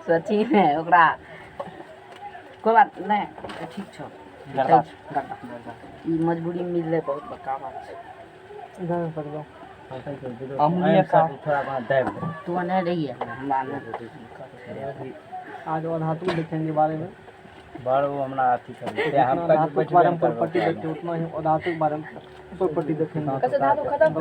सचिन है ओकरा कोई बात नहीं ठीक छो ई मजबूरी मिलले बहुत बड़का बात छै इधर कर दो अमूल्य का थोड़ा बड़ा देव तू नहीं रही है हमरा नहीं आज और धातु देखेंगे बारे में बड़ वो हमरा अथी कर जितना धातु के बारे में प्रॉपर्टी देखते उतना ही धातु के बारे में प्रॉपर्टी देखेंगे कैसे धातु खत्म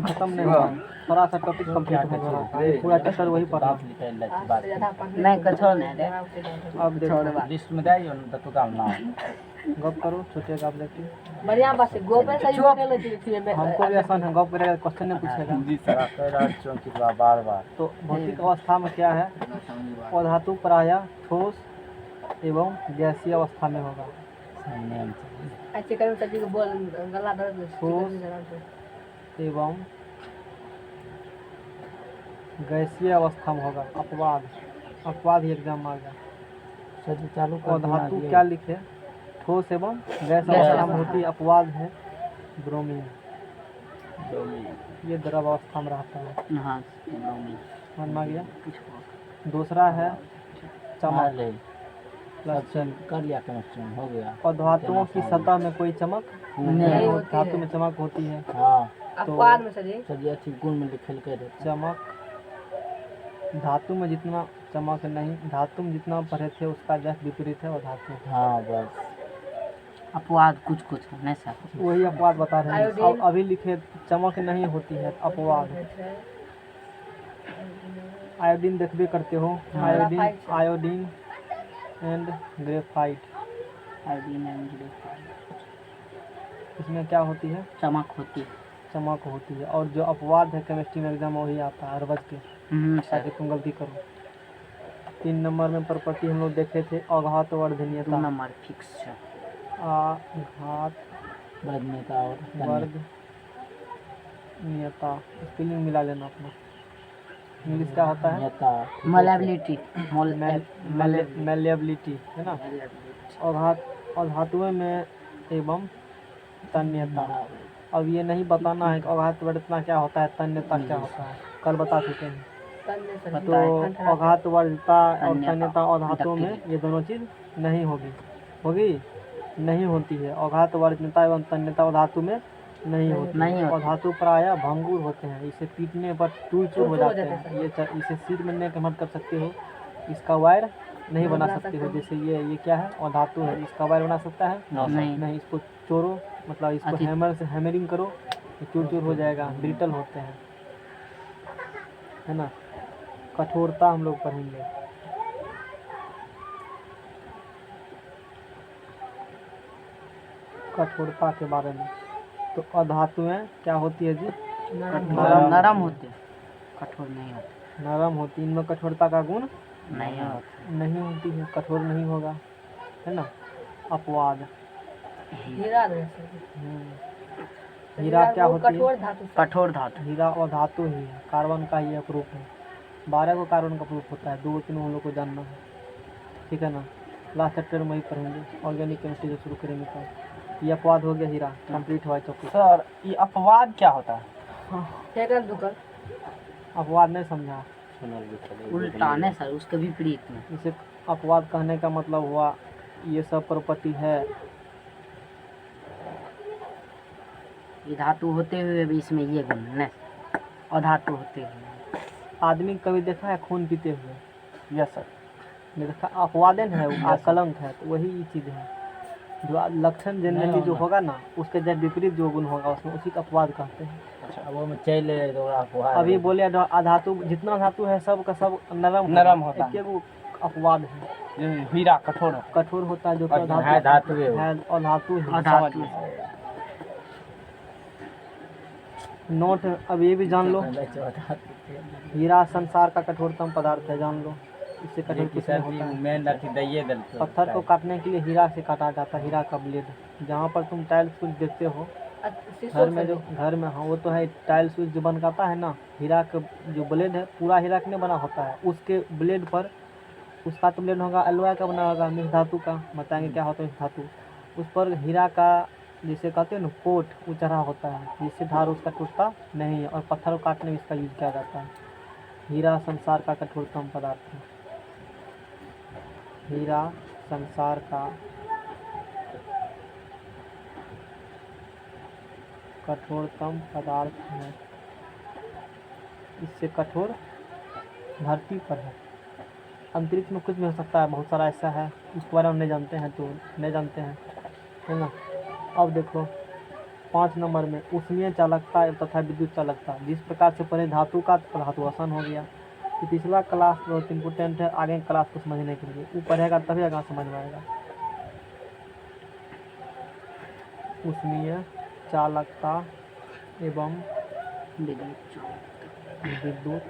खत्म नहीं हुआ थोड़ा सा टॉपिक कंप्लीट हो गया पूरा चैप्टर वही पढ़ा नहीं कछो नहीं रे अब देखो लिस्ट में दे यो त तू काम ना गप करो छोटे का देखिए बढ़िया बस गोपे से जो के ले हमको भी आसान है गप करेगा क्वेश्चन नहीं पूछेगा जी सर कह रहा चौकी बार बार तो भौतिक अवस्था में क्या है अधातु प्रायः ठोस एवं गैसीय अवस्था में होगा अच्छे करो सच्ची को बोल गला दर्द ठोस एवं गैसीय अवस्था में होगा अपवाद ही एग्जाम आ गया सर चालू और धातु क्या लिखे ठोस एवं गैस अवस्था में होती अपवाद है ब्रोमीन ये द्रव अवस्था में रहता है हां समझ में आ गया दूसरा है चमक लक्षण कर लिया कनेक्शन हो गया और धातुओं की सतह में कोई चमक नहीं धातु में चमक होती है हां अपवाद में सजी सर ये ठीक गुण में लिखल कर चमक धातु में जितना चमक नहीं धातु में जितना पढ़े थे उसका जस्ट विपरीत है और धातु हां बस अपवाद कुछ नहीं सर वही अपवाद बता रहे हैं और अभी लिखे चमक नहीं होती है अपवाद आयोडीन देखबे करते हो आयोडीन एंड ग्रेफाइट इसमें क्या होती है चमक होती है और जो अपवाद है केमिस्ट्री में एग्जाम वही आता है अरबज के ताकि तुम गलती करो 3 नंबर में प्रॉपर्टी हम लोग देखे थे अघात वर्धनीयता नंबर फिक्स है आघात वर्धनीयता और वर्धनीयता स्पेलिंग मिला लेना अपना इंग्लिश क्या होता है मलेबिलिटी मैलिएबिलिटी है ना और धातुओं में एवं तन्यता अब ये नहीं बताना है कि अघात वर्धता क्या होता है तन्यता क्या होता है कल बता चुके हैं तो अघात वर्धता और तन्यता और धातुओं में ये दोनों चीज़ नहीं होगी नहीं होती है अघात वर्धता एवं तन्यता और धातु में नहीं होती और धातु प्रायः भंगुर होते हैं इसे पीटने पर टूट हो जाते हैं ये इसे सीट बनने के मत कर सकते हो इसका वायर नहीं बना सकते हो जैसे ये क्या है और धातु है इसका वायर बना सकता है नहीं इसको चोरो मतलब इसको हैमर से हैमरिंग करो तो चूर चूर हो जाएगा ब्रिटल होते हैं है ना कठोरता हम लोग पढ़ेंगे कठोरता के बारे में तो अधातुएं क्या होती है जी नरम होती है कठोर नहीं होती नरम होती इनमें कठोरता का गुण नहीं होती है कठोर नहीं होगा है ना अपवाद हीरा क्या होती है कठोर धातु हीरा और धातु ही है कार्बन का ही प्रूफ है 12 को कार्बन का प्रूफ होता है 2-3 हम लोग को जानना है ठीक है ना लास्ट चैप्टर में वही पढ़ेंगे ऑर्गेनिक केमिस्ट्री जो शुरू करेंगे तो ये अपवाद हो गया हीरा कंप्लीट हुआ चौकी सर ये अपवाद क्या होता है अपवाद नहीं समझा उल्टा नहीं सर उसके विपरीत में इसे अपवाद कहने का मतलब हुआ ये सब प्रॉपर्टी है ये धातु होते हुए भी इसमें ये गुण नहीं अधातु होते हुए आदमी कभी देखा है खून पीते हुए यस सर नहीं देखा अपवादन है वो कलंक है तो वही चीज़ है जो लक्षण जनरली जो होगा ना उसके जब विपरीत जो गुण होगा उसमें उसी का अपवाद कहते हैं अच्छा वो में चले तो अपवाद अभी बोले अधातु जितना धातु है सब का सब नरम होता है वो अपवाद है हीरा कठोर होता है जो धातु है और धातु है नोट अब ये भी जान लो हीरा संसार का कठोरतम पदार्थ है जान लो इससे कठोर कुछ नहीं होता है पत्थर को काटने के लिए हीरा से काटा जाता है हीरा का ब्लेड जहाँ पर तुम टाइल्स कुछ देखते हो घर में हाँ वो तो है टाइल्स जो बनता है ना हीरा का जो ब्लेड है पूरा हीरा का नहीं बना होता है उसके ब्लेड पर उसका तो ब्लेड होगा अलवाय का बना होगा मिक्स धातु का बताएंगे क्या होता है धातु उस पर हीरा का जिसे कहते हैं ना कोट वो चढ़ा होता है जिससे धार उसका टूटता नहीं है और पत्थर को काटने में इसका यूज किया जाता है हीरा संसार का कठोरतम पदार्थ है। हीरा संसार का कठोरतम पदार्थ है। इससे कठोर धरती पर है। अंतरिक्ष में कुछ भी हो सकता है, बहुत सारा ऐसा है उसके बारे में नहीं जानते हैं, तो नहीं जानते हैं, है ना। अब देखो 5 नंबर में उष्मीय चालकता तथा विद्युत चालकता। जिस प्रकार से पहले धातु का धातु आसान हो गया। ये पिछला क्लास बहुत इम्पोर्टेंट है आगे क्लास को समझने के लिए। वो पढ़ेगा तभी आगे समझ में आएगा। उष्मीय चालकता एवं विद्युत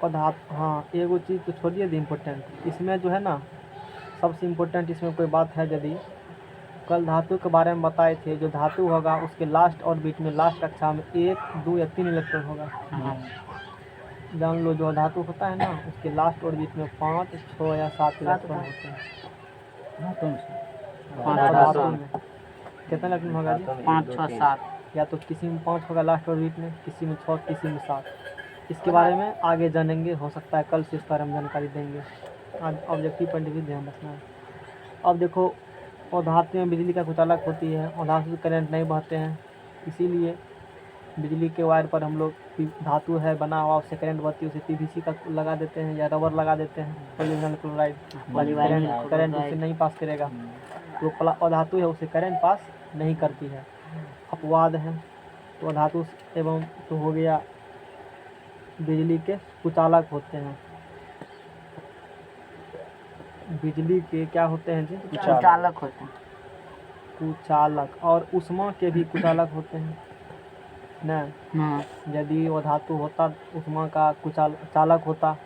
पदार्थ। हाँ, एगो चीज़ तो छोड़िए दी इम्पोर्टेंट। इसमें जो है ना सबसे इम्पोर्टेंट इसमें कोई बात है, यदि कल धातु के बारे में बताए थे, जो धातु होगा उसके लास्ट ऑर्बिट में लास्ट कक्षा में 1, 2 या 3 इलेक्ट्रॉन होगा। जान लो, जो धातु होता है ना उसके लास्ट ऑर्बिट में 5, 6 या 7 इलेक्ट्रॉन होते हैं। धातु में कितने इलेक्ट्रॉन होगा जी? 5, 6, 7। या तो किसी में 5 होगा लास्ट ऑर्बिट में, किसी में 6, किसी में 7। इसके बारे में आगे जानेंगे, हो सकता है कल से इस बारे में जानकारी देंगे। आज ऑब्जेक्टिव पॉइंट भी ध्यान रखना है। अब देखो, और धातु में बिजली का कुचालक होती है और धातु से करंट नहीं बहते हैं, इसीलिए बिजली के वायर पर हम लोग धातु है बना हुआ उससे करंट बहती है, उसे पीवीसी का लगा देते हैं या रबर लगा देते हैं, पॉलीविनाइल क्लोराइड। करंट उससे नहीं पास करेगा। तो अधातु है उसे करंट पास नहीं करती है। अपवाद है तो अधातु एवं तो हो गया बिजली के कुचालक होते हैं। बिजली के क्या होते हैं जी? कुचालक होते हैं। कुचालक। और उष्मा के भी कुचालक होते हैं ना। यदि वो धातु होता उष्मा का चालक होता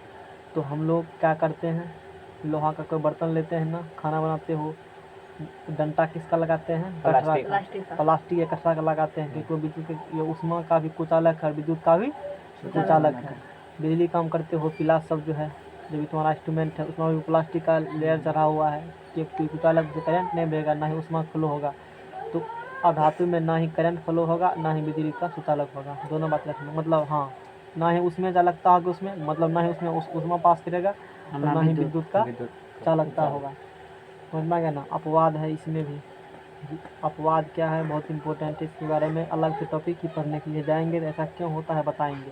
तो हम लोग क्या करते हैं, लोहा का कोई बर्तन लेते हैं ना, खाना बनाते हो, डंटा किसका लगाते हैं? प्लास्टिक या कचरा का लगाते हैं, क्योंकि विद्युत के ये उष्मा का भी कुचालक है, विद्युत का भी कुचालक है। बिजली काम करते हो, पिलास सब जो है, जो भी तुम्हारा इंस्ट्रूमेंट है उसमें भी प्लास्टिक का लेयर चढ़ा हुआ है, कि कुचालक से करंट नहीं बहेगा, ना ही उष्मा फ्लो होगा। तो अधातु में ना ही करंट फ्लो होगा, ना ही बिजली का सुचालक होगा। दोनों बात रखना, मतलब हाँ, ना ही उसमें चालकता होगी उसमें, मतलब ना ही उसमें उष्मा पास करेगा, और ना ही विद्युत का चालकता होगा। समझ में आ गया ना। अपवाद है इसमें भी। अपवाद क्या है, बहुत इंपॉर्टेंट है, इसके बारे में अलग से टॉपिक ही पढ़ने के लिए जाएंगे, ऐसा क्यों होता है बताएंगे।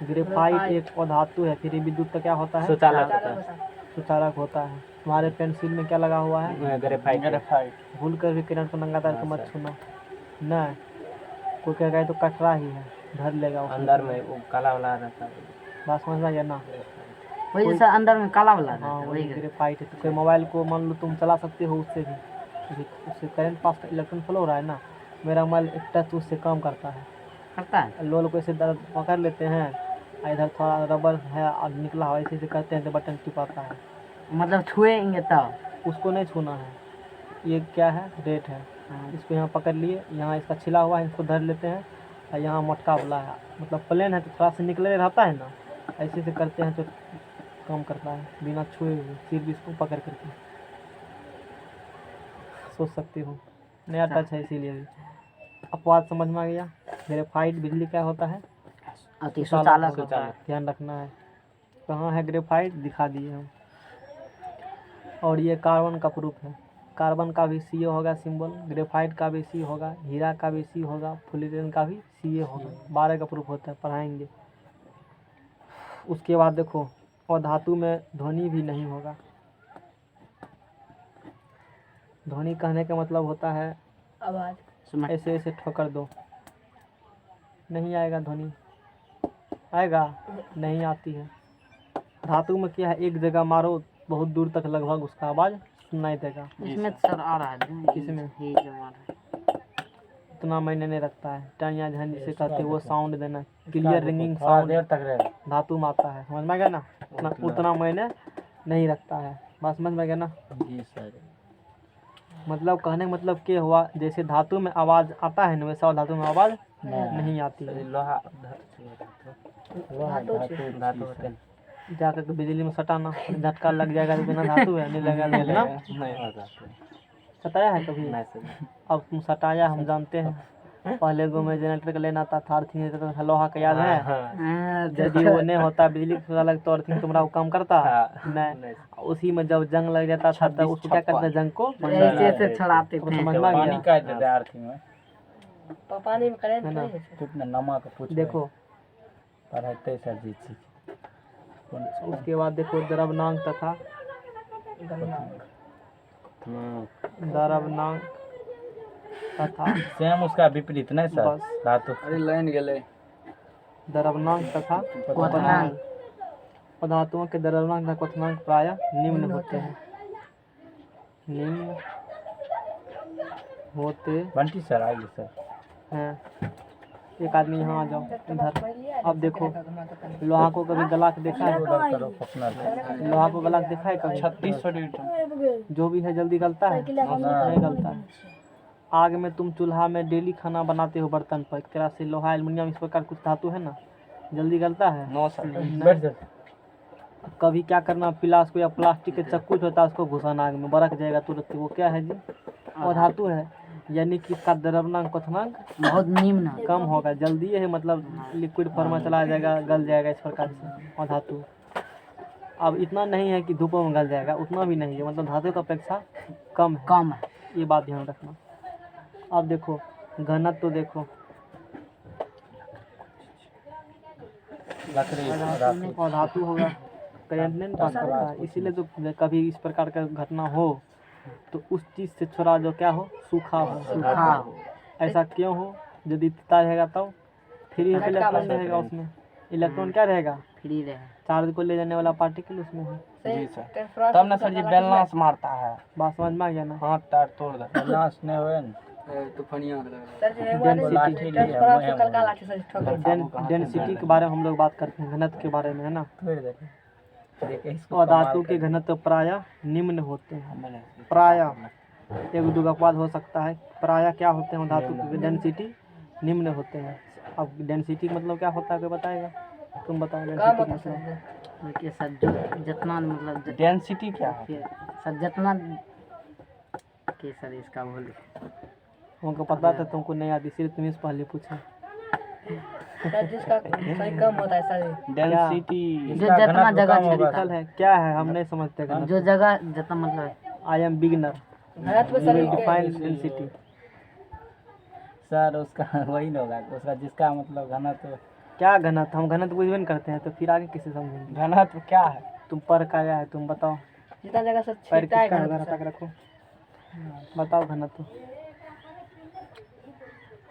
ग्रेफाइट एक अधातु है, फिर विद्युत का क्या होता है? सुचालक होता है। तुम्हारे पेंसिल में क्या लगा हुआ है? ग्रेफाइट। भूल कर भी किरण को नंगा तार के मत छूना ना। कोई कहेगा तो कटरा ही है, धर लेगा अंदर में वो काला वाला रहता है। बात समझ में आ गया ना। वही जैसा अंदर में काला वाला हाँ, रहता वही है, ग्रेफाइट है। तो कोई मोबाइल को मान लो तुम चला सकते हो उससे भी, उससे करंट पास का इलेक्ट्रॉन फ्लो हो रहा है ना। मेरा मोबाइल एक टच उससे काम करता है। लोग को ऐसे दर्द पकड़ लेते हैं, इधर थोड़ा रबर है और निकला हुआ, ऐसे करते हैं तो बटन टिपाता है। मतलब छुएंगे तब उसको नहीं छूना है। ये क्या है? रेट है। इसको यहाँ पकड़ लिए, यहाँ इसका छिला हुआ है, इसको धर लेते हैं, और यहाँ मोटका वाला है, मतलब प्लेन है तो थोड़ा सा निकले रहता है ना, ऐसे से करते हैं तो काम करता है बिना छुए हुए, सिर्फ इसको पकड़ करके। सोच सकते हो, नया टच है इसीलिए भी। अपवाद समझ में आ गया। ग्रेफाइट बिजली क्या होता है? अति सुचालक होता है। ध्यान रखना है। कहाँ है ग्रेफाइट? दिखा दिए हम। और ये कार्बन का प्रूफ है। कार्बन का भी सी होगा सिंबल, ग्रेफाइट का भी सी होगा, हीरा का भी सी होगा, फुलियन का भी सी होगा। 12 का प्रूफ होता है, पढ़ाएंगे। उसके बाद देखो, और धातु में ध्वनि भी नहीं होगा। ध्वनि कहने का मतलब होता है आवाज, ऐसे ऐसे ठोकर दो, नहीं आएगा ध्वनि। आएगा? नहीं आती है। धातु में क्या है, एक जगह मारो बहुत दूर तक लगभग उसका आवाज सुनाई देगा। इसमें सर आ रहा है, किसमें? ये जो आ रहा है उतना मायने नहीं रखता है। टन या झन जिसे कहते हैं वो साउंड देना, क्लियर रिंगिंग साउंड धातु में आता है। समझ में गया ना। उतना मायने नहीं रखता है। बात समझ में गया ना। जी सर। मतलब कहने का मतलब क्या हुआ, जैसे धातु में आवाज आता है ना, वैसा धातु में आवाज नहीं आती है। लोहा धातु होते हैं। जाकर के बिजली में सटाना, झटका लग जाएगा तो बिना धातु है, नहीं लगा तो ना। सटाया है कभी? अब तुम सटाया, हम जानते हैं। पहले गाँव में जनरेटर का लेना आता था, अर्थिंग रहता था लोहा का, याद है? हाँ, यदि वो नहीं होता बिजली का सुधा लगता तो अर्थिंग तुम्हारा वो काम करता नहीं। उसी में जब जंग लग जाता था तब उसको क्या करते जंग को ऐसे ऐसे छड़ाते अब थे। समझ में आ पानी गया? का देते आरती में पानी में करेंट है ना? नहीं है। कितना नमक पूछ देखो पढ़ते सर जी चीज कौन सा उसके बाद देखो द्रवनांग तथा द्रवनांग तथा सेम उसका विपरीत नहीं सर बस। धातु अरे लाइन गेले द्रवनांग तथा क्वथनांग। पदार्थों के द्रवनांग तथा क्वथनांक प्रायः निम्न होते हैं। निम्न होते बंटी सर आइए सर हैं। एक आदमी यहाँ आ जाओ इधर। अब देखो लोहा को कभी गला के देखा है? उधर करो अपना लोहा को गला के देखा है कभी? 3600 न्यूटन जो भी है जल्दी गलता है? नहीं गलता है। आग में तुम चूल्हा में डेली खाना बनाते हो बर्तन पर, एक तरह से लोहा एल्युमिनियम इस प्रकार कुछ धातु है ना, जल्दी गलता है? नो सर बैठ जा कभी क्या करना, पिलास को या प्लास्टिक के चक्कू जो होता है उसको घुसाना आग में, बरक जाएगा तुरंत। वो क्या है जी? वो धातु है, यानी कि इसका द्रवनांक क्वथनांक बहुत निम्न है। कम होगा, जल्दी है, मतलब लिक्विड फॉर्म में चला जाएगा, गल जाएगा इस प्रकार से। और धातु अब इतना नहीं है कि धूप में गल जाएगा, उतना भी नहीं है, मतलब धातु की अपेक्षा कम है। कम है। ये बात ध्यान रखना। अब देखो घनत्व तो देखो, लकड़ी और धातु होगा करंट नहीं पास करता है, इसीलिए तो कभी इस प्रकार का घटना हो तो उस चीज़ से छोड़ा जो क्या हो, सूखा हो। सूखा हो। ऐसा क्यों हो? यदि तीता रहेगा तब फ्री इलेक्ट्रॉन रहेगा उसमें। इलेक्ट्रॉन क्या रहेगा? फ्री रहे। चार्ज को ले जाने वाला पार्टिकल उसमें है। जी सर तब ना सर जी बैलेंस मारता है बात समझ में आ गया ना? हाथ तार तोड़ दे बैलेंस नहीं हुए ना तूफानिया सर जी एक बार लाठी लिए ट्रांसफर से कल का लाठी से ठोक देता। डेंसिटी के बारे में हम लोग बात करते हैं, घनत्व के बारे में, है ना? फिर देखे इसको और धातु के घनत्व प्रायः निम्न होते हैं। प्रायः एक दो अपवाद हो सकता है। प्रायः क्या होते हैं? धातु की डेंसिटी निम्न होते हैं। अब डेंसिटी मतलब क्या होता है, कोई बताएगा? तुम बताओ काम डेंसिटी होता मतलब। है देखिए सर, जो जितना मतलब डेंसिटी क्या है फिर सर जितना के सर इसका बोले हमको पता था, तुमको नहीं आती, इसलिए तुम्हें पहले पूछा। सर जिसका सही कम होता है सर। डेंसिटी जो जितना जगह छेड़ता चल है क्या है, हम नहीं समझते है, जो जगह जितना मतलब आई एम बिगिनर, घनत्व we sir will define density. Sir उसका वही ना होगा उसका जिसका मतलब घनत्व क्या घनत्व? हम घनत्व बुझबे नहीं करते हैं, तो फिर आगे किसे समझेंगे? घनत्व क्या है तुम पर का आया है, तुम बताओ। जितना जगह से पैर छींटा है किसका घनत्व है, सर। तक रखो, बताओ घनत्व।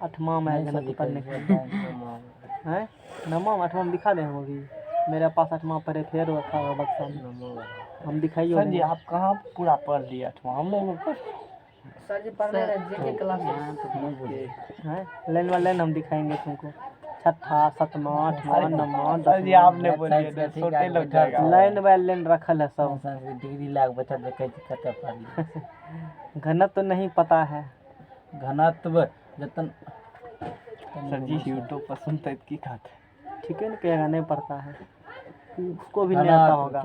8वां में है घनत्व पढ़ने के लिए, हैं? 9वां 8वां में दिखा दें हम अभी। मेरे पास 8वां पर फेर रखा हुआ बक्सा में, हम दिखाइए। सर जी आप कहाँ पूरा पढ़ लिए 8वां हम लोग सर जी पढ़ने रहे जीके क्लास में। नहीं बुझे हैं? लाइन बाय लाइन हम दिखाएंगे तुमको, 6वां 7वां 8वां 9वां सर जी 10वां। आपने बोलिए छोटे लोग जाएगा लाइन बाय लाइन रखल है सब। डिग्री लाख बच्चा देखे कते पढ़ लिए घनत्व तो नहीं पता है। घनत्व जतन सर जी यूट्यूब पर सुनते की खाते ठीक है ना, कहेगा नहीं पढ़ता है, उसको भी नहीं आता होगा।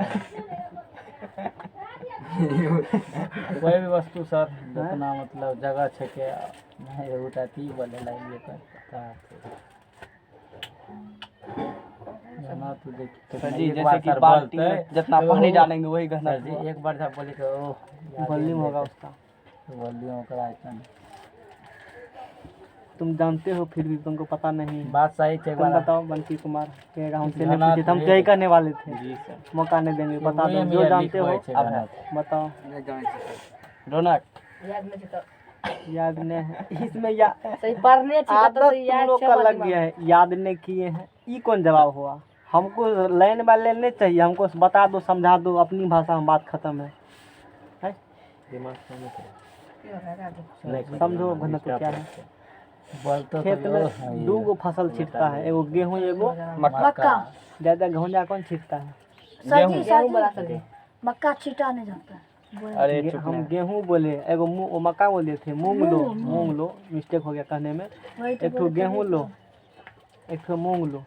कोई भी वस्तु सर जितना मतलब जगह छे के नहीं होता थी बोले लाइए पर पता जाना तो देख सर जी जैसे कि बाल्टी में जितना पानी डालेंगे वही सर घनत्व। जी एक बार जब बोले कि ओ वॉल्यूम होगा उसका, वॉल्यूम का इतना तुम जानते हो फिर भी तुमको पता नहीं। बात सही थे तुम बताओ बंटी कुमार, कहेगा हमसे नहीं घनत्व पूछे तो हम क्या ही करने वाले थे, जी सर मौका नहीं देंगे। बता दो जो जानते हो, बताओ। नहीं जाने से रौनक याद नहीं था। याद नहीं है इसमें, या सही पढ़ने चाहिए आदत तो तुम याद लोग का लग गया है, याद नहीं किए हैं। ई कौन जवाब हुआ? हमको लाइन बाय लाइन नहीं चाहिए, हमको बता दो, समझा दो अपनी भाषा में, बात खत्म है। समझो घनत्व क्या है। बोलते खेत में 2 गो फसल छिटता है, एगो गेहूं एगो मक्का। ज्यादा घोंजा कौन छिटता है? गेहूं बड़ा सर जी। मक्का छीटा नहीं जाता है। अरे हम गेहूं बोले, एगो मक्का बोले थे, मूंग लो, मिस्टेक हो गया कहने में। वही तो एक ठो गेहूं लो, एक ठो मूंग लो।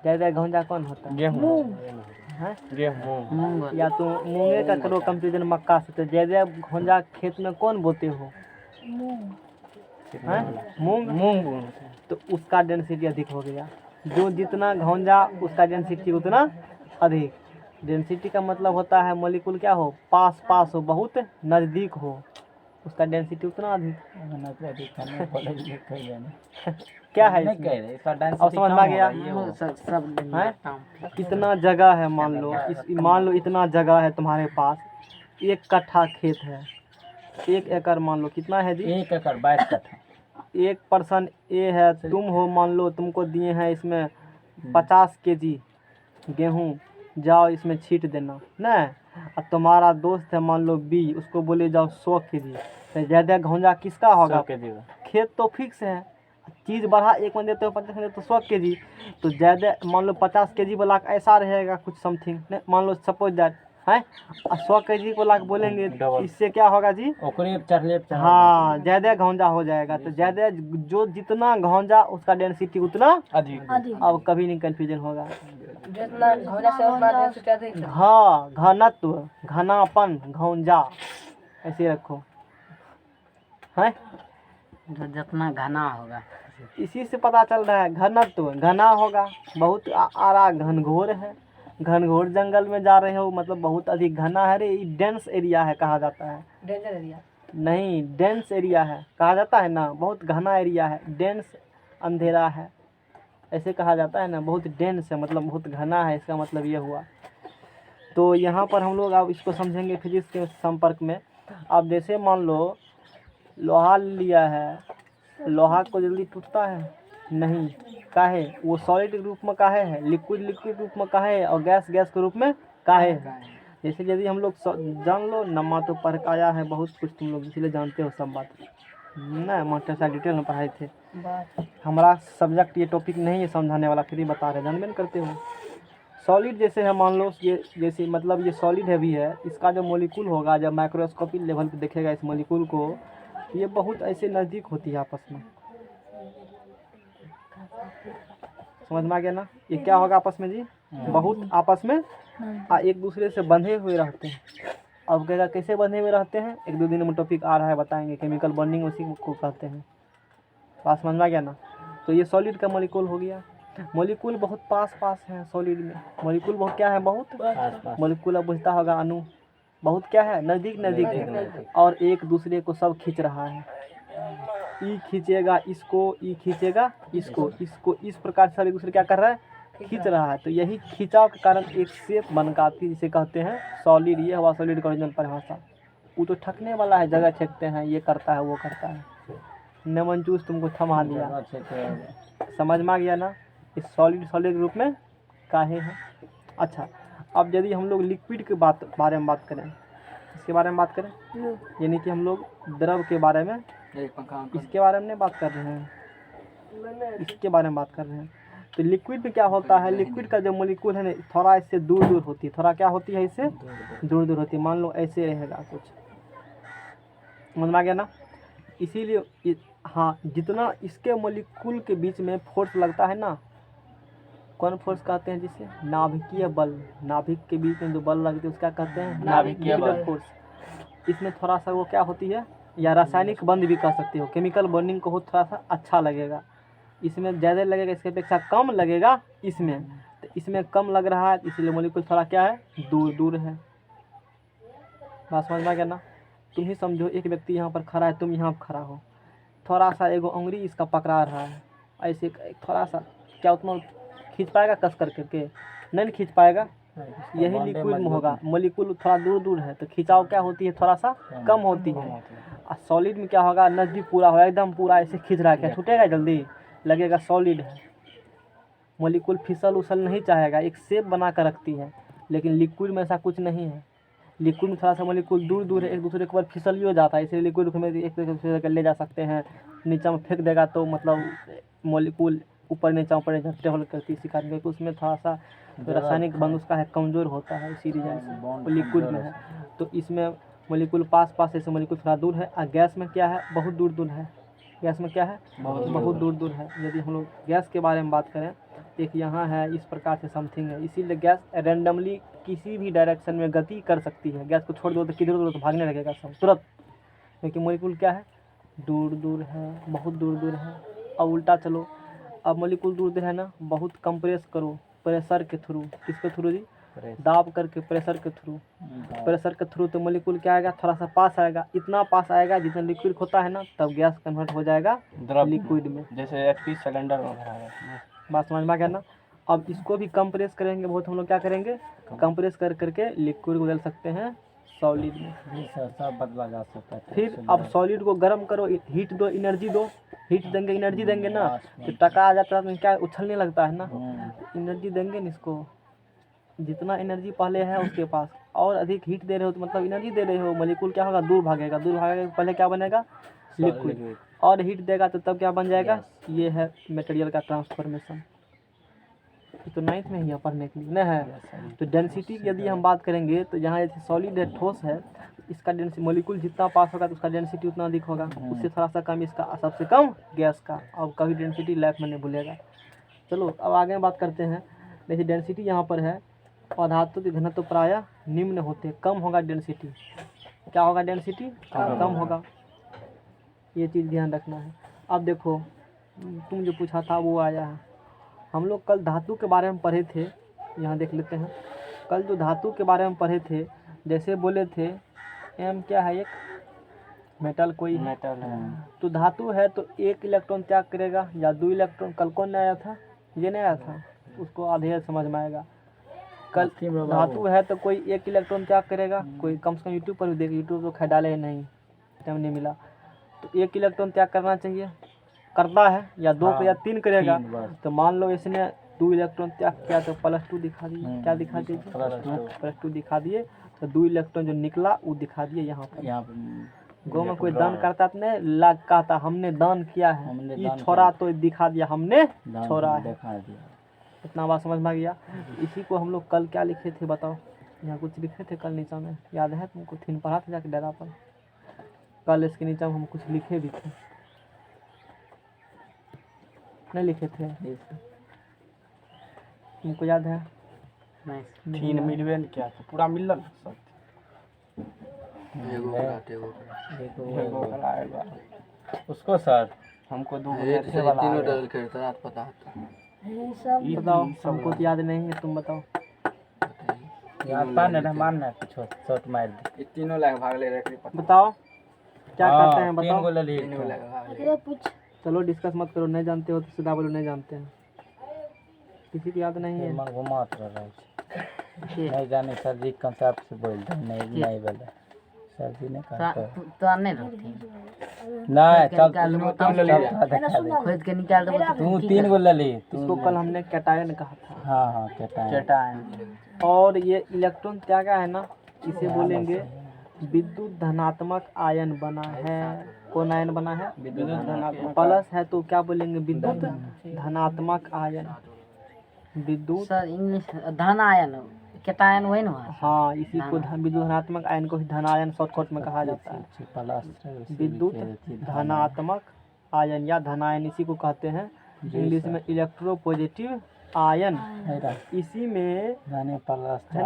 ज्यादा घोंजा कौन होता है? गेहूं हैं? गेहूं मूंग या तो मूंगे का करो कंपेरिजन मक्का से, तो ज्यादा घोंजा खेत में कौन बोते हो? मूंग हैं मूंग मूंग बोलते हैं। तो उसका डेंसिटी अधिक हो गया। जो जितना घौंजा उसका डेंसिटी उतना अधिक। डेंसिटी का मतलब होता है मॉलिक्यूल क्या हो, पास पास हो, बहुत नज़दीक हो, उसका डेंसिटी उतना अधिक। क्या है नहीं इसमें? कह रहे, इसका अब डेंसिटी समझ में आ गया? सब हैं? कितना जगह है मान लो इतना जगह है तुम्हारे पास, 1 कट्ठा खेत है, 1 एकड़ मान लो कितना है जी, 1 एकड़ 22 कट्ठा। 1 पर्सन ए है, तुम हो, मान लो तुमको दिए हैं इसमें 50 केजी गेहूँ, जाओ इसमें छींट देना ना। अब तुम्हारा दोस्त है मान लो बी, उसको बोले जाओ 100 केजी, तो ज़्यादा घौंजा किसका होगा? 100 केजी का। खेत तो फिक्स है, चीज़ बढ़ा, एक बंदे तो 50 बंदे तो 100 केजी, तो ज़्यादा मान लो 50 केजी वाला का ऐसा रहेगा कुछ समथिंग, मान लो सपोज दैट है, 100 केजी वाला को बोलेंगे, डबल। इससे क्या होगा जी? ओकरे चढ़ले हाँ, ज़्यादा घौंजा हो जाएगा। तो ज़्यादा जो जितना घौंजा उसका डेंसिटी उतना अधिक। अधिक। अब कभी नहीं कन्फ्यूजन होगा। जितना घोड़ा से उतना डेंसिटी अधिक है। हाँ, घनत्व, घनापन, घौंजा ऐसे रखो है। जो जितना घना होगा। इसी से पता चल रहा है घनत्व, घना होगा, बहुत आरा घनघोर है, घनघोर जंगल में जा रहे हो मतलब बहुत अधिक घना है रे, ये डेंस एरिया है कहा जाता है। Danger area. नहीं, डेंस एरिया है कहा जाता है ना, बहुत घना एरिया है, डेंस अंधेरा है ऐसे कहा जाता है ना, बहुत डेंस है मतलब बहुत घना है, इसका मतलब ये हुआ। तो यहाँ पर हम लोग अब इसको समझेंगे फिजिक्स के संपर्क में। अब जैसे मान लो लोहा लिया है, लोहा को जल्दी टूटता है नहीं, काहे? वो सॉलिड रूप में काहे है, लिक्विड रूप में काहे है, और गैस के रूप में काहे है। जैसे यदि हम लोग जान लो, नमा तो पढ़ के आया है बहुत कुछ तुम लोग, इसलिए जानते हो सब बात ना, मास्टर साहब डिटेल में पढ़ाए थे। हमारा सब्जेक्ट ये टॉपिक नहीं है समझाने वाला, फिर ही बता रहे, जानबे नहीं करते हो। सॉलिड जैसे है मान लो, ये जैसे मतलब ये सॉलिड है भी है, इसका जो मॉलिक्यूल होगा जब माइक्रोस्कोपिक लेवल पे देखेगा इस मॉलिक्यूल को, ये बहुत ऐसे नज़दीक होती है आपस में, समझ में आ गया ना? ये क्या होगा आपस में जी, बहुत आपस में एक दूसरे से बंधे हुए रहते हैं। अब कहेगा कैसे बंधे हुए रहते हैं, 1-2 दिन में टॉपिक आ रहा है बताएंगे, केमिकल बॉन्डिंग उसी को कहते हैं। बात समझ में आ गया ना? तो ये सॉलिड का मॉलिक्यूल हो गया। मॉलिक्यूल बहुत पास है सॉलिड में, मॉलिक्यूल बहुत क्या है, बहुत मॉलिक्यूल अब बुझता होगा अणु, बहुत क्या है, नज़दीक है, और एक दूसरे को सब खींच रहा है। ई खींचेगा इसको, ई खींचेगा इसको, इस प्रकार से सब एक दूसरे क्या कर रहा है, खींच रहा है। तो यही खिंचाव के कारण एक शेप बन के आती है जिसे कहते हैं सॉलिड। ये हुआ सॉलिड का ओरिजिनल परिभाषा। वो तो ठकने वाला है, जगह छेकते हैं, ये करता है वो करता है, नमनचूस तुमको थमा दिया, समझ में आ गया ना? इस सॉलिड रूप में काहे हैं। अच्छा, अब यदि हम लोग लिक्विड के बारे में बात करें, इसके बारे में बात करें, यानी कि हम लोग द्रव के बारे में, इसके बारे में नहीं बात कर रहे हैं, इसके बारे में बात कर रहे हैं। तो लिक्विड में क्या होता है, लिक्विड का जो मॉलिक्यूल है ना, थोड़ा इससे दूर होती है, थोड़ा क्या होती है, इससे दूर होती है। मान लो ऐसे रहेगा कुछ, समझ में आ गया ना? इसीलिए हाँ, जितना इसके मॉलिक्यूल के बीच में फोर्स लगता है ना, कौन फोर्स कहते हैं जिसे, नाभिकीय बल, नाभिक के बीच में जो बल लगती है उसका कहते हैं नाभिकीय फोर्स। इसमें थोड़ा सा वो क्या होती है, या रासायनिक बंध भी कह सकते हो, केमिकल बॉन्डिंग को थोड़ा सा अच्छा लगेगा, इसमें ज़्यादा लगेगा, इसके अपेक्षा कम लगेगा इसमें। तो इसमें कम लग रहा है, इसलिए मॉलिक्यूल थोड़ा क्या है, दूर है। बात समझ में आ गया ना? तुम ही समझो, एक व्यक्ति यहाँ पर खड़ा है, तुम यहाँ पर खड़ा हो, थोड़ा सा एगो उंगली इसका पकड़ा रहा है, ऐसे थोड़ा सा, क्या उतना खींच पाएगा कस करके? नहीं खींच पाएगा। यही लिक्विड में होगा, मॉलिक्यूल थोड़ा दूर है तो खिंचाव क्या होती है, थोड़ा सा कम होती है। और सॉलिड में क्या होगा, नज़दीक पूरा होगा, एकदम पूरा ऐसे खींच रहा है, क्या छूटेगा जल्दी, लगेगा सॉलिड है। मॉलिक्यूल फिसल उसल नहीं चाहेगा, एक शेप बना कर रखती है, लेकिन लिक्विड में ऐसा कुछ नहीं है। लिक्विड में थोड़ा सा मॉलिक्यूल दूर है, एक दूसरे के ऊपर फिसल ही हो जाता है, इसलिए लिक्विड में एक दूसरे को ले जा सकते हैं, नीचे में फेंक देगा तो मतलब मॉलिक्यूल ऊपर नीचे टेबल करती है, इसी कारण क्योंकि उसमें थोड़ा सा रासायनिक बंध उसका है, कमज़ोर होता है, इसी रीजन से लिक्विड में है। तो इसमें मॉलिक्यूल पास ऐसे मॉलिक्यूल थोड़ा दूर है। और गैस में क्या है, बहुत दूर है। गैस में क्या है, बहुत दूर है। यदि हम लोग गैस के बारे में बात करें, एक यहाँ है, इस प्रकार से समथिंग है, इसीलिए गैस रैंडमली किसी भी डायरेक्शन में गति कर सकती है। गैस को छोड़ दो तो किधर दो तो भागने लगेगा सब तुरंत, क्योंकि मॉलिक्यूल क्या है, दूर दूर है, बहुत दूर दूर है। अब उल्टा चलो, अब मॉलिक्यूल दूर दूर है ना, बहुत कंप्रेस करो प्रेशर के थ्रू। किसके थ्रू जी? दाब करके प्रेशर के थ्रू। प्रेशर के थ्रू तो मॉलिक्यूल क्या आएगा, थोड़ा सा पास आएगा, इतना पास आएगा जितना लिक्विड होता है ना, तब गैस कन्वर्ट हो जाएगा द्रव लिक्विड में। जैसे एचपी सिलेंडर में भरा है। बात समझ में आ गया ना। अब इसको भी कंप्रेस करेंगे बहुत, हम लोग क्या करेंगे, कंप्रेस कर करके लिक्विड को बदल सकते हैं सॉलिड में। जी सर, सब बदला जा सकता है। फिर अब सॉलिड को गर्म करो, हीट दो, एनर्जी दो। हीट देंगे, एनर्जी देंगे ना, तो टका आ जाता है, तो क्या उछलने लगता है ना। एनर्जी देंगे ना इसको, जितना एनर्जी पहले है उसके पास और अधिक हीट दे रहे हो तो मतलब एनर्जी दे रहे हो, मॉलिक्यूल क्या होगा, दूर भागेगा। दूर भागेगा पहले क्या बनेगा, लिक्विड। और हीट देगा तो तब क्या बन जाएगा, ये है मटेरियल का ट्रांसफॉर्मेशन। ये तो 9th में ही है पढ़ने के लिए न है। तो डेंसिटी की यदि हम बात करेंगे तो यहाँ जैसे सॉलिड है, ठोस है, इसका डेंसिटी मॉलिक्यूल जितना पास होगा तो उसका डेंसिटी उतना अधिक होगा, उससे थोड़ा सा कम इसका, सबसे कम गैस का। अब कभी डेंसिटी लाइफ में नहीं भूलेगा। चलो अब आगे बात करते हैं। जैसे डेंसिटी यहाँ पर है, पदार्थों की घनत्व प्रायः निम्न होते हैं, कम होगा डेंसिटी। क्या होगा, डेंसिटी कम होगा। ये चीज़ ध्यान रखना है। अब देखो तुम जो पूछा था वो आया है। हम लोग कल धातु के बारे में पढ़े थे, यहाँ देख लेते हैं। कल जो धातु के बारे में पढ़े थे, जैसे बोले थे एम क्या है, एक मेटल कोई है। मेटल है। तो धातु है तो 1 इलेक्ट्रॉन त्याग करेगा या 2 इलेक्ट्रॉन। कल कौन नहीं आया था, ये नहीं आया था, उसको आधे समझ में आएगा। कल धातु है तो कोई 1 इलेक्ट्रॉन त्याग करेगा, कोई कम से कम यूट्यूब पर भी देख, यूट्यूब तो खैर डाले नहीं, टाइम नहीं मिला। तो 1 इलेक्ट्रॉन त्याग करना चाहिए, करता है या 2 या 3 करेगा। तो मान लो इसने 2 इलेक्ट्रॉन त्याग किया तो +2 दिखा दिए। क्या दिखा दिए, +2 दिखा दिए। तो 2 इलेक्ट्रॉन जो निकला वो दिखा दिए यहाँ पर। गौ में कोई दान करता तो नहीं लाग कहता हमने दान किया है, ये छोड़ा तो दिखा दिया हमने छोड़ा है। इतना बात समझ में आ गया। इसी को हम लोग कल क्या लिखे थे बताओ, यहाँ कुछ लिखे थे कल नीचा में, याद है तुमको? 3 पढ़ा था जाके डेरा पर। कल इसके नीचे हम कुछ लिखे भी थे, नहीं लिखे थे? तुमको याद है? नहीं। 3 मिलियन क्या था, पूरा मिलल सब। उसको सर हमको 2 थे वाला ये सब बताओ, हमको तो याद नहीं है, तुम बताओ। याद पाने ना मारना कुछ शॉट मार दे। तीनों लाख भाग ले रहे। बताओ क्या कहते हैं, 3 बताओ। गो ले ली। एकरे पूछ चलो डिस्कस मत करो, नहीं जानते हो तो सीधा बोलो नहीं जानते हैं। किसी को याद नहीं है? मन घुमात रहे छै। नहीं जाने सर जी कंसेप्ट से बोल दे, नहीं बोले सर जी ने कहा तो नहीं रहती, नहीं चल खोद के निकाल दो। तू 3 गो ले ली। इसको कल हमने कैटायन कहा था। हाँ कैटायन। और ये इलेक्ट्रॉन त्यागा है ना, इसे बोलेंगे विद्युत धनात्मक आयन बना है। कौन आयन बना है? विद्युत धनात्मक। प्लस है तो क्या बोलेंगे, विद्युत धनात्मक आयन। विद्युत, सर इंग्लिश धन आयन कैटायन वही ना है। हाँ इसी को विद्युत धनात्मक आयन को ही धनायन शॉर्टकट में कहा जाता है। विद्युत धनात्मक आयन या धनायन इसी को कहते हैं, इंग्लिश में इलेक्ट्रोपॉजिटिव आयन। इसी में है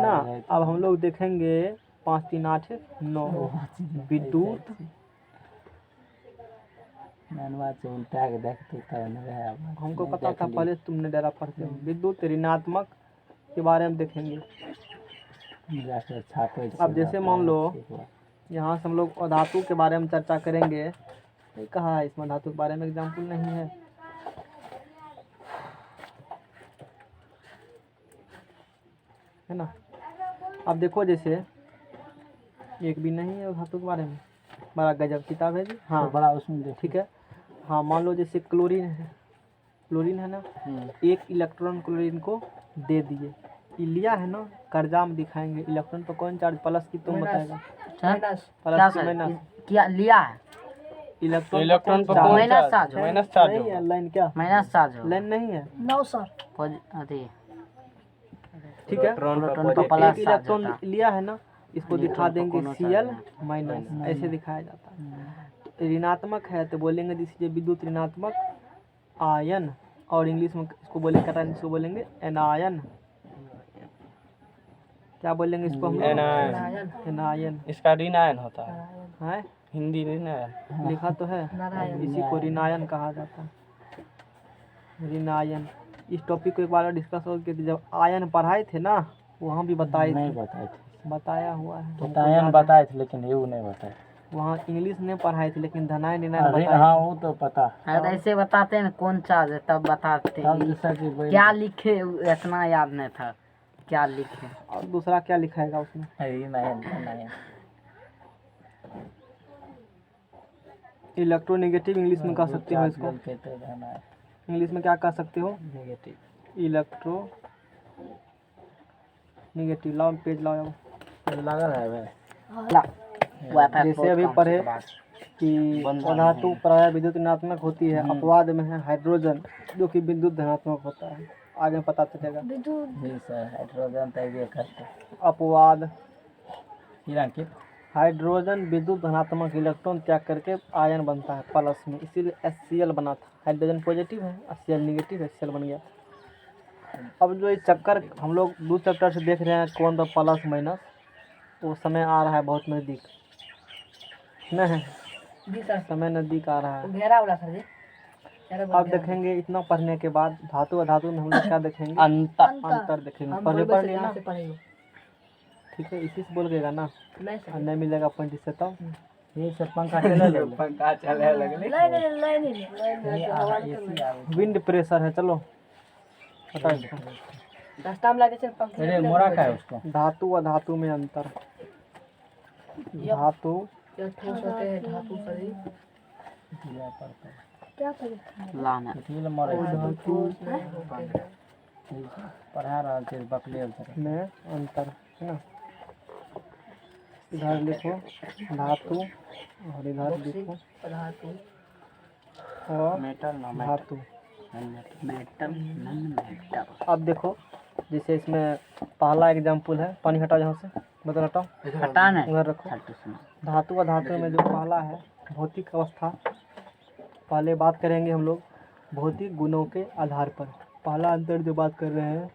ना। अब हम लोग देखेंगे 5 3 8 9 विद्युत हमको पता था पहले, तुमने डेरा पढ़ते हो। विद्युत ऋणात्मक के बारे में देखेंगे। अब जैसे मान लो यहाँ से हम लोग धातु के बारे में चर्चा करेंगे, नहीं कहा है इसमें धातु के बारे में एग्जाम्पल नहीं है। है ना। अब देखो जैसे एक भी नहीं है धातु के बारे में, बड़ा गजब किताब है जी। हाँ बड़ा उसमें ठीक है। हाँ मान लो जैसे क्लोरीन है, क्लोरीन है ना, 1 इलेक्ट्रॉन क्लोरीन को दे दिए, लिया है ना, कर्जा में दिखाएंगे इलेक्ट्रॉन पर कौन चार्ज, प्लस की तुम बताएगा, प्लस की माइनस क्या लिया है? इलेक्ट्रॉन पर चार्ज। कौन माइनस चार्ज हो। माइनस चार्ज नहीं है, लाइन क्या, माइनस चार्ज हो। लाइन नहीं है। 9 सर अथी ठीक है। प्रोटॉन पर तो प्लस 1 इलेक्ट्रॉन लिया है ना, इसको दिखा देंगे Cl माइनस, ऐसे दिखाया जाता है। ऋणात्मक है तो बोलेंगे दिस इज विद्युत ऋणात्मक आयन, और इंग्लिश में इसको बोलेंगे कैटायन, इसको बोलेंगे एनायन। क्या बोलेंगे इसको हम? एनायन। एनायन इसका ऋण आयन होता है। है। हिंदी नहीं ना है। लिखा तो है, नारायण इसी को ऋणायन कहा जाता है। ऋणायन, इस टॉपिक को एक बार डिस्कस हो गया, जब आयन पढ़ाए थे ना वहाँ भी बताए नहीं थे, बताए थे, बताया हुआ है हमको बतायन याद है। बताए थे लेकिन ये नहीं बताए। वहाँ इंग्लिश में पढ़ाए थे लेकिन धनायन ऋणायन अरे बताए हाँ थे। वो तो पता। अगर ऐसे बताते हैं ना कौन चार्ज है तब बताते तब हैं। जैसा कि वही क्या लिखे इतना याद नहीं था, क्या लिखे। और दूसरा क्या लिखाएगा उसमें? नहीं नहीं इलेक्ट्रोनेगेटिव इंग्लिश में कह सकते हो इसको। कहते रहना है इंग्लिश में क्या कह सकते हो? नेगेटिव। Electro negative. लाओ पेज लाओ। लगा है भाई। ला वाईफाई जैसे अभी पढ़े कि अधातु प्रायः विद्युत ऋणात्मक होती है, अपवाद में है हाइड्रोजन जो कि विद्युत धनात्मक होता है। आगे पता चलेगा। विद्युत जी सर, हाइड्रोजन तय ये करते हैं। अपवाद, किरांकित हाइड्रोजन विद्युत धनात्मक इलेक्ट्रॉन त्याग करके आयन बनता है प्लस में, इसीलिए HCl बना था। हाइड्रोजन पॉजिटिव है, HCl नेगेटिव है, HCl बन गया। अब जो ये चक्कर हम लोग 2 चैप्टर से देख रहे हैं कौन सा प्लस माइनस, वो समय आ रहा है बहुत नज़दीक, नहीं जी सर, समय नज़दीक आ रहा है। घेरा वाला सर जी, घेरा वाला। अब देखेंगे इतना पढ़ने के बाद धातु अधातु में हम लोग क्या देखेंगे? अंतर देखेंगे। हम पहले बोल पढ़ से लिए यहाँ ना, से पढ़ेंगे। ठीक है, इसी से बोल गएगा ना, नहीं और सर, नहीं मिलेगा पॉइंट इससे तब। ये सब पंखा चले लगे। पंखा चले लगले। विंड प्रेशर है। चलो पता है इसको। रास्ता में लगे चल पंखे। अरे मोरा का है उसको। धातु अधातु में अंतर। धातु ये ठोस होते हैं धातु शरीर। दिया पड़ता है। क्या करें? लाना इसीलिए मोरा धातु ठोस नहीं होते हैं। पढ़ा रहा थे बकलेल तरह। में अंतर है ना। इधर लिखो धातु और इधर लिखो धातु और मेटल ना धातु। Metal non metal. अब देखो जैसे इसमें पहला एग्जाम्पल है, पानी हटाओ यहाँ से, बदल हटाओ, हटाना उधर रखो। धातु व धातु में जो पहला है भौतिक अवस्था, पहले बात करेंगे हम लोग भौतिक गुणों के आधार पर। पहला अंतर जो बात कर रहे हैं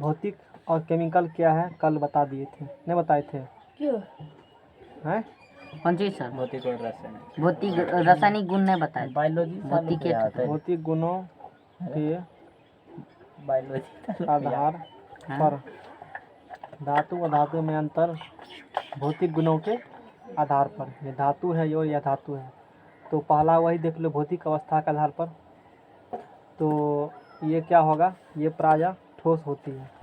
भौतिक और केमिकल क्या है, कल बता दिए थे, नहीं बताए थे क्यों? हैं? कौन चीज सर? भौतिक और रासायनिक। भौतिक रासायनिक गुण नहीं बताए। बायोलॉजी भौतिक के भौतिक गुणों के बायोलॉजी आधार पर। धातु व धातु में अंतर भौतिक गुणों के आधार पर। ये धातु है और यह धातु है, तो पहला वही देख लो भौतिक अवस्था के आधार पर। तो ये क्या होगा, ये प्रायः ठोस होती है।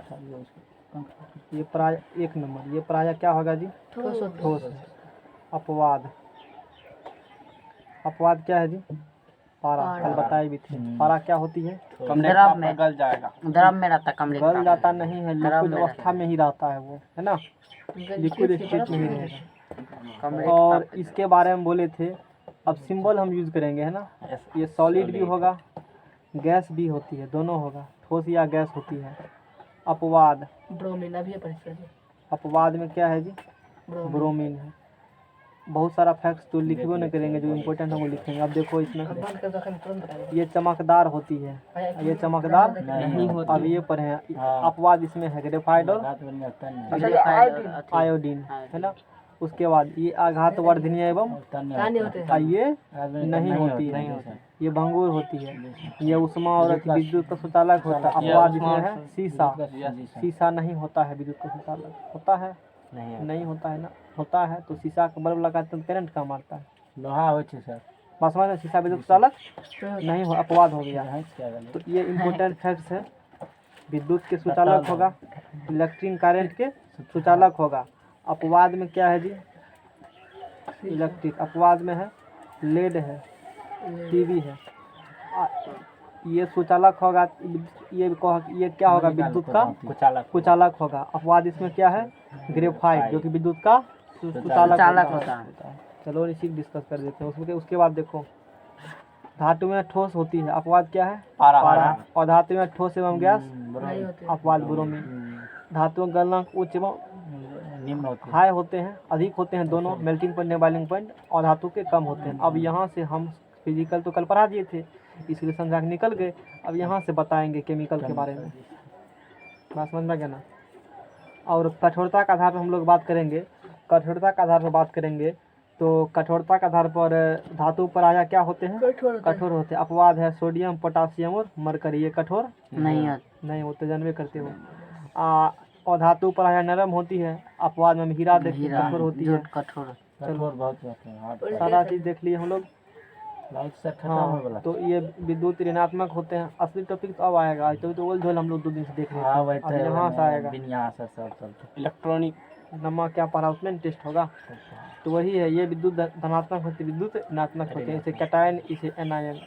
ये प्रायः 1 नंबर, ये प्रायः क्या होगा जी? ठोस है। अपवाद, अपवाद क्या है जी? पारा, कल बताए भी थे। पारा क्या होती है? द्रव में गल जाएगा। द्रव में रहता कमरे गल जाता नहीं है, लिक्विड में अवस्था में ही रहता है वो, है ना, लिक्विड स्टेट में ही रहेगा। कमरे और इसके बारे में बोले थे, अब सिंबल हम यूज करेंगे, है ना। ये सॉलिड भी होगा, गैस भी होती है, दोनों होगा, ठोस या गैस होती है। अपवाद, ब्रोमीन अभी परीक्षा जी। अपवाद में क्या है जी? ब्रोमीन है। बहुत सारा फैक्ट्स तो लिखबो नहीं करेंगे, जो इम्पोर्टेंट है वो लिखेंगे। अब देखो इसमें बंद कर दो, तुरंत बताएंगे। ये चमकदार होती है, ये चमकदार नहीं होती। अब ये पढ़े हैं। अपवाद इसमें है ग्रेफाइट और आयोडीन, है ना। उसके बाद ये आघातवर्धनीय एवं कहानी होते हैं। ये नहीं होती है, ये भंगुर होती है। ये उष्मा और विद्युत का सुचालक होता है। अपवाद इसमें है शीशा, शीशा नहीं होता है विद्युत का सुचालक, होता है नहीं होता है ना, होता है तो शीशा का बल्ब लगाते हैं करंट का मारता है। लोहा हो सर। बस में शीशा विद्युत चालक नहीं हो, अपवाद हो गया है। तो ये इम्पोर्टेंट फैक्ट्स है। विद्युत के सुचालक होगा, इलेक्ट्रिक करंट के सुचालक होगा। अपवाद में क्या है जी? इलेक्ट्रिक। अपवाद में है लेड है, टीवी है। ये सुचालक होगा, ये क्या होगा? विद्युत का कुचालक होगा। अपवाद इसमें क्या है? ग्रेफाइट, जो कि विद्युत का सुचालक होता है। चलो इसी डिस्कस कर देते हैं। उसके बाद देखो धातु में ठोस होती है, अपवाद क्या है? पारा। और धातु में ठोस एवं गैस, नहीं होते। अपवाद ब्रोमीन। धातु में गलनांक उच्च एवं निम्न होती हाई होते हैं, अधिक होते हैं दोनों, मेल्टिंग पॉइंट बॉइलिंग पॉइंट, और धातु के कम होते हैं। अब यहाँ से हम फिजिकल तो कल पढ़ा दिए थे, इसलिए समझा के निकल गए। अब यहाँ से बताएंगे केमिकल के बारे में। बात समझ में गया ना? और कठोरता के आधार पर हम लोग बात करेंगे। कठोरता के आधार पर बात करेंगे तो कठोरता के आधार पर धातु पराया क्या होते हैं? कठोर होते हैं। अपवाद है सोडियम, पोटासियम और मरकरी, ये कठोर नहीं नहीं होते, जानवे करते हो। और धातु पराया नरम होती है। अपवाद में हीरा देखिए कठोर होती है। कठोर कठोर बहुत होते हैं hard। सारा चीज़ देख लिए हम लोग। लाइट से खत्म हो हाँ, वाला। तो ये विद्युत ऋणात्मक होते हैं। असली टॉपिक तो अब आएगा, तो ओल झोल हम लोग 2 दिन से देख रहे हाँ थे। वही अब यहाँ से आएगा। विन्यास है सब चलते। इलेक्ट्रॉनिक नमक क्या पढ़ा उसमें टेस्ट होगा। तो वही है, ये विद्युत धनात्मक होती है, विद्युत ऋणात्मक होते हैं। इसे कैटायन, इसे एनायन।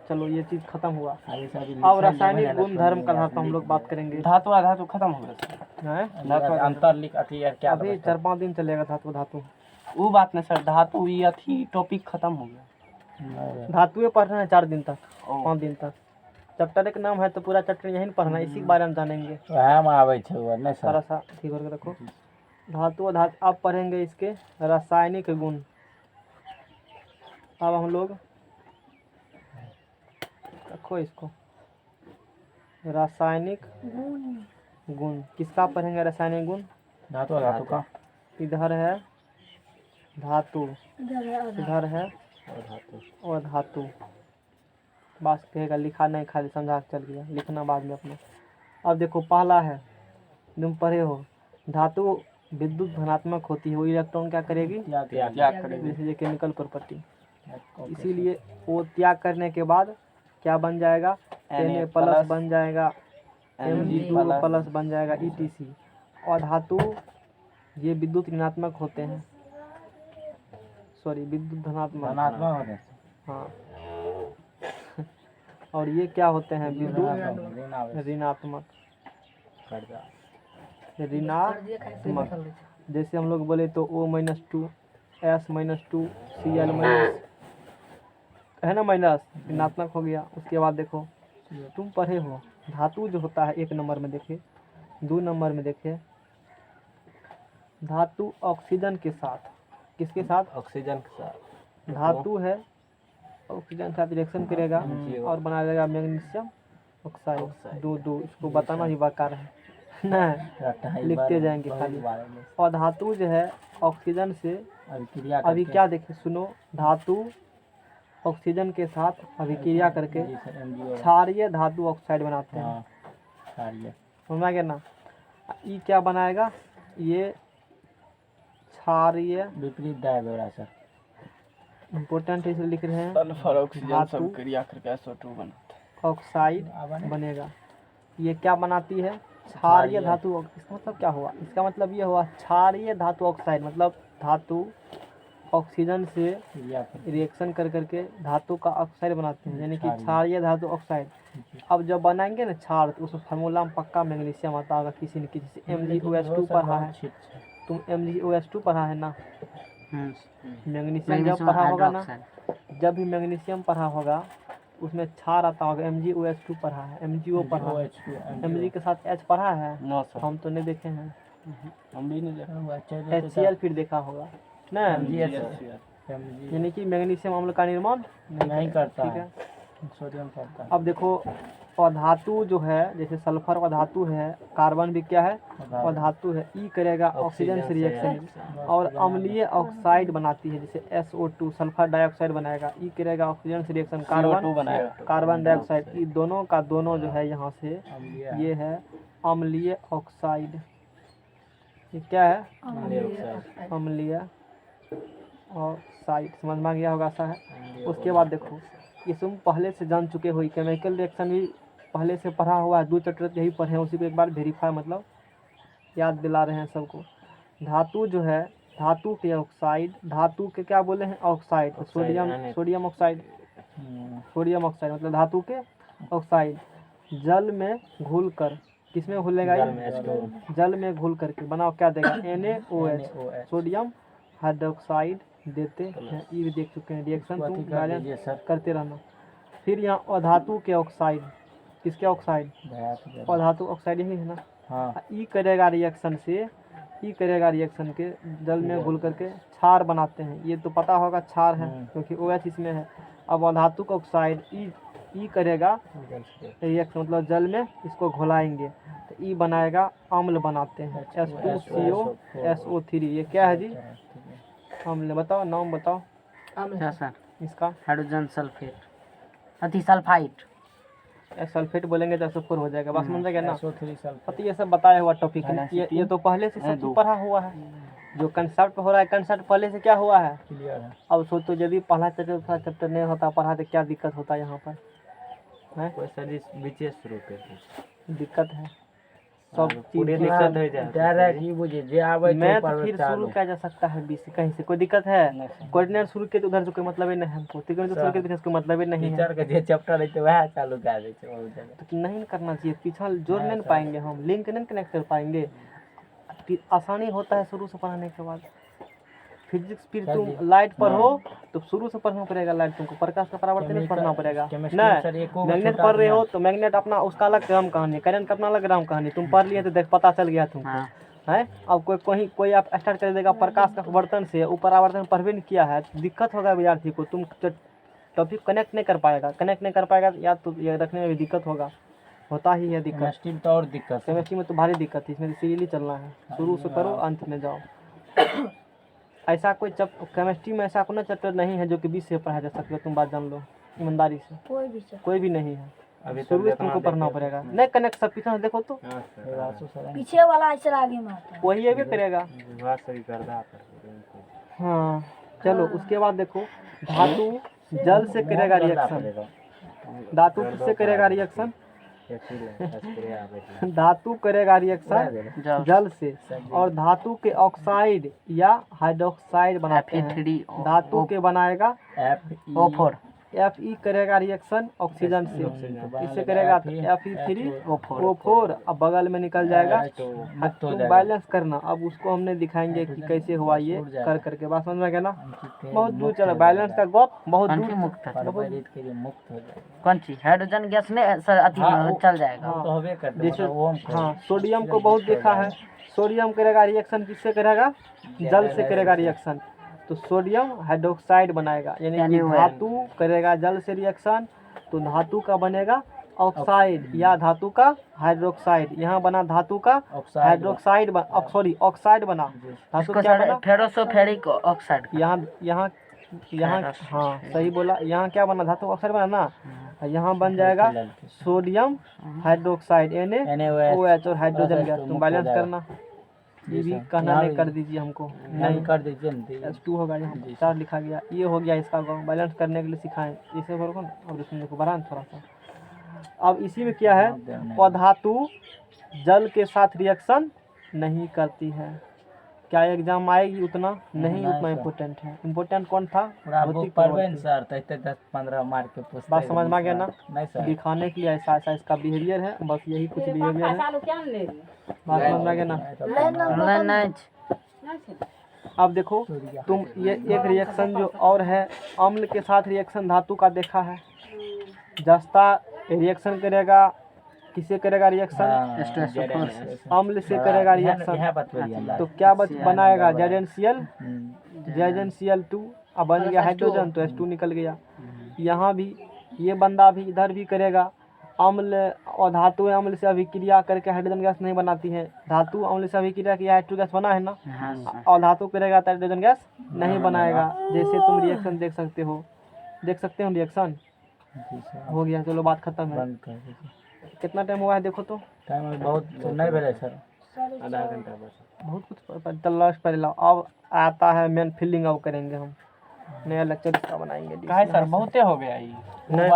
चलो ये चीज़ खत्म हुआ। आगे सारी अब रासायनिक गुण धर्म का आधार पर हम लोग बात करेंगे। धातु आधातु खत्म हो गया हैं? अंतर लिख अथी यार क्या अभी 4-5 दिन चलेगा धातु। वो बात नहीं सर, धातु ये अथी टॉपिक खत्म हो गया। धातुएं पढ़ना है 4 दिन तक, ओ। 5 दिन तक। चैप्टर एक नाम है तो पूरा चैप्टर यहीं पढ़ना है, इसी के बारे में जानेंगे। वह में आवे छे वो नहीं सारा सर। सा ठीक करके रखो। धातु अब पढ़ेंगे इसके रासायनिक गुण। अब हम लोग रखो इसको, रासायनिक गुण किसका पढ़ेंगे? रासायनिक गुण धातु का इधर है धातु, इधर है और धातु। और धातु। बस कहेगा, लिखा नहीं, खाली समझा के चल गया, लिखना बाद में अपने। अब देखो पहला है, तुम पढ़े हो, धातु विद्युत धनात्मक होती है। वो इलेक्ट्रॉन क्या करेगी? त्याग करेंगे। जैसे ये केमिकल प्रॉपर्टी। इसीलिए वो त्याग करने के बाद क्या बन जाएगा? Na+ बन जाएगा, Mg2+ बन जाएगा, ETC। और धातु ये विद्युत ऋणात्मक होते हैं, सॉरी विद्युत धनात्मक। होते हैं। हाँ और ये क्या होते हैं? विद्युत ऋणात्मक। ऋणात्मक जैसे हम लोग बोले तो O-2 S-2 Cl- है ना, माइनस ऋणात्मक हो गया। उसके बाद देखो तुम पढ़े हो धातु जो होता है 1 नंबर में देखे, 2 नंबर में देखे, धातु ऑक्सीजन के साथ, किसके साथ? ऑक्सीजन के साथ। धातु है, ऑक्सीजन के साथ रिएक्शन करेगा और बना देगा मैग्नीशियम ऑक्साइड। 2 इसको बताना ही बेकार है ना, लिखते जाएंगे खाली। और धातु जो है ऑक्सीजन से अभी क्या देखे, सुनो, धातु ऑक्सीजन के साथ अभिक्रिया करके क्षारीय धातु ऑक्साइड बनाते हैं। समझ गया ना? ये क्या बनाएगा? ये क्षारीय विपरीत दाब सर। इम्पोर्टेंट है, इसलिए लिख रहे हैं सल्फर ऑक्सीजन धातु सब क्रिया करके SO2 बनता ऑक्साइड बनेगा। ये क्या बनाती है? क्षारीय धातु। इसका मतलब क्या हुआ? इसका मतलब ये हुआ क्षारीय धातु ऑक्साइड, मतलब धातु ऑक्सीजन से रिएक्शन कर करके धातु का ऑक्साइड बनाते हैं, यानी कि क्षारीय धातु ऑक्साइड। अब जब बनाएंगे ना क्षार, तो उस फार्मूला में पक्का मैग्नीशियम आता होगा किसी न किसी से। MgOH2 पढ़ा है तुम, MgOH2 पढ़ा है ना? मैग्नीशियम जब पढ़ा होगा ना, जब भी मैग्नीशियम पढ़ा होगा उसमें क्षार आता होगा। MgOH2 पढ़ा है, MgO पढ़ा है, Mg के साथ H पढ़ा है? नो सर, हम तो नहीं देखे हैं। हम भी नहीं देखा। HCl फिर देखा होगा ना, यानी कि मैग्नीशियम अम्ल का निर्माण नहीं करता ठीक है, है। सोडियम करता है। अब देखो अधातु जो है, जैसे सल्फर अधातु है, कार्बन भी क्या है? अधातु है। ई करेगा ऑक्सीजन से रिएक्शन और अम्लीय ऑक्साइड बनाती है, जैसे SO2 सल्फर डाइऑक्साइड बनाएगा। ई करेगा ऑक्सीजन से रिएक्शन, CO2 बनाएगा। Carbon dioxide. ये दोनों का दोनों जो है यहाँ से ये है अम्लीय ऑक्साइड। ये क्या है? अम्लीय ऑक्साइड। समझ में आ गया होगा ऐसा है। उसके बाद देखो, ये तुम पहले से जान चुके हो, केमिकल रिएक्शन भी पहले से पढ़ा हुआ है, 2 चैप्टर यही पढ़े हैं, उसी को एक बार वेरीफाई मतलब याद दिला रहे हैं सबको। धातु जो है, धातु के ऑक्साइड, धातु के क्या बोले हैं? Oxide. Sodium oxide, sodium oxide मतलब धातु के ऑक्साइड जल में घुल कर, किसमें घुलेगा? जल में घुल करके बनाओ क्या देगा? NaOH, सोडियम हाइड्रोक्साइड देते हैं। ये भी देख चुके हैं, रिएक्शन तुम बैलेंस करते रहना। फिर यहाँ अधातु के ऑक्साइड, किसके ऑक्साइड? अधातु ऑक्साइड यही है ना। हाँ। ई करेगा रिएक्शन से, ई करेगा रिएक्शन के जल में घुल करके क्षार बनाते हैं। ये तो पता होगा क्षार है क्योंकि OH इसमें है। अब अधातु का ऑक्साइड ई करेगा रिएक्शन, मतलब जल में इसको घुलाएंगे तो ई बनाएगा अम्ल बनाते हैं H2CO SO3। ये क्या है जी? अम्ल। बताओ नाम बताओ क्या सर? इसका। हाइड्रोजन सल्फेट, अति सल्फाइड। सल्फेट बोलेंगे तो SO4 हो जाएगा। बस समझ गया ना? SO3 sulphate. तो ये सब बताया हुआ टॉपिक है। ये तो पहले से सब चीज पढ़ा हुआ है। जो कंसेप्ट हो रहा है कंसेप्ट पहले से क्या हुआ है क्लियर है। अब सोचो यदि पहला चैप्टर नहीं होता पढ़ा तो क्या दिक्कत होता यहाँ पर है? कोई सर विशेष रूप है दिक्कत है सब पूरी चीज दिक्कत हो जाए डायरेक्ट ही बुझे जे आवे मैथ फिर शुरू किया जा सकता है बीच से कहीं से। कोई दिक्कत है? कोऑर्डिनेट शुरू किए तो उधर से कोई मतलब ही नहीं है हमको। त्रिकोण शुरू किए तो कोई मतलब ही नहीं है। टीचर के जे चैप्टर रहते वह चालू कर दे छै बहुत जगह। तो नहीं करना चाहिए। पीछा जोड़ नहीं पाएंगे हम, लिंक नहीं कनेक्ट कर पाएंगे। आसानी होता है शुरू से पढ़ाने के बाद। फिजिक्स फिर तुम लाइट पर हो तो शुरू से पढ़ना पड़ेगा। लाइट तुमको प्रकाश का परावर्तन नहीं पढ़ना पड़ेगा। नहीं मैग्नेट पढ़ रहे हो तो मैग्नेट अपना उसका अलग ग्राम कहानी, करंट का अपना अलग ग्राम कहानी। तुम पढ़ लिए तो देख पता चल गया तुमको है। अब कोई आप स्टार्ट कर देगा प्रकाश का परावर्तन से, ऊपर आवर्तन पढ़ नहीं किया है, दिक्कत होगा विद्यार्थी को। तुम टॉपिक कनेक्ट नहीं कर पाएगा या तो ये रखने में भी दिक्कत होगा। होता ही है दिक्कत। केमिस्ट्री में तो और दिक्कत है। केमिस्ट्री में तो भारी दिक्कत है। इसमें सीरियली चलना है, शुरू से करो अंत में जाओ। ऐसा कोई केमिस्ट्री में ऐसा कोई चैप्टर नहीं है जो कि 20 से पढ़ा जा सकता है। तुम बात जान लो ईमानदारी से, कोई भी नहीं है। अभी शुरू से तुमको पढ़ना पड़ेगा। नहीं कनेक्ट सब पीछे देखो तो पीछे वाला ऐसे आगे मारता है। वही ये भी करेगा। हाँ चलो उसके बाद देखो धातु जल से करेगा रिएक्शन। धातु किससे करेगा रिएक्शन? धातु करेगा रिएक्शन जल से और धातु के ऑक्साइड या हाइड्रोक्साइड बनाते हैं। धातु के बनाएगा O4 Fe करेगा रिएक्शन ऑक्सीजन से। इससे करेगा Fe3O4 अब बगल में निकल जाएगा। तुम बैलेंस करना। अब उसको हमने दिखाएंगे कि कैसे हुआ ये कर करके। बात समझ में गया ना? बहुत दूर चला बैलेंस का गप बहुत दूर मुक्त है। के लिए मुक्त हो जाए। कौन चीज? हाइड्रोजन गैस में सर अति चल जाएगा। तो हवे करते जैसे वो हाँ सोडियम को बहुत देखा है। सोडियम करेगा रिएक्शन किससे करेगा? जल से करेगा रिएक्शन। तो सोडियम हाइड्रोक्साइड बनाएगा यानी कि धातु करेगा जल से रिएक्शन तो धातु का बनेगा ऑक्साइड या धातु का हाइड्रोक्साइड। यहाँ बना धातु का हाइड्रोक्साइड ऑक्साइड बना। धातु क्या बना? फेरोसोफेरिक ऑक्साइड। यहाँ हाँ सही बोला। यहाँ क्या बना? धातु ऑक्साइड बना ना। यहाँ बन जाएगा सोडियम हाइड्रोक्साइड NaOH और हाइड्रोजन गैस। तुम बैलेंस करना। ये भी कहना नहीं कर दीजिए हमको। नहीं कर दीजिए H2 होगा यहाँ 4 लिखा गया। ये हो गया इसका बैलेंस करने के लिए सिखाएं। इसे बोलो ना। अब इसमें देखो बढ़ा थोड़ा सा। अब इसी में क्या है? धातु जल के साथ रिएक्शन नहीं करती है। क्या एग्जाम आएगी? उतना नहीं, उतना इम्पोर्टेंट है। इम्पोर्टेंट कौन था? भौतिक पढ़बे सर तो 10-15 मार्क के पूछते। बात समझ में आ गया ना? नहीं सर दिखाने के लिए ऐसा ऐसा इसका बिहेवियर है। बस यही कुछ बिहेवियर है। बात समझ में आ गया ना? अब देखो तुम ये एक रिएक्शन जो और है अम्ल के साथ रिएक्शन धातु का देखा है। जस्ता रिएक्शन करेगा किसे करेगा रिएक्शन? अम्ल से करेगा रिएक्शन। तो क्या बनाएगा? ZnCl2 अब बन गया हाइड्रोजन तो H2 निकल गया। यहाँ भी ये बंदा भी इधर भी करेगा। अम्ल और धातु अम्ल से अभिक्रिया करके हाइड्रोजन गैस नहीं बनाती है। धातु अम्ल से अभिक्रिया किया H2 गैस बना है ना। और धातु करेगा तो हाइड्रोजन गैस नहीं बनाएगा। जैसे तुम रिएक्शन देख सकते हो रिएक्शन हो गया। चलो बात खत्म है। कितना टाइम हुआ है देखो तो? टाइम बहुत नहीं भेले सर, आधा घंटा बस। बहुत कुछ लास्ट पर लाओ। अब आता है मेन फीलिंग। अब करेंगे हम नया लेक्चर इसका बनाएंगे। सर बहुते हो गया ये। नहीं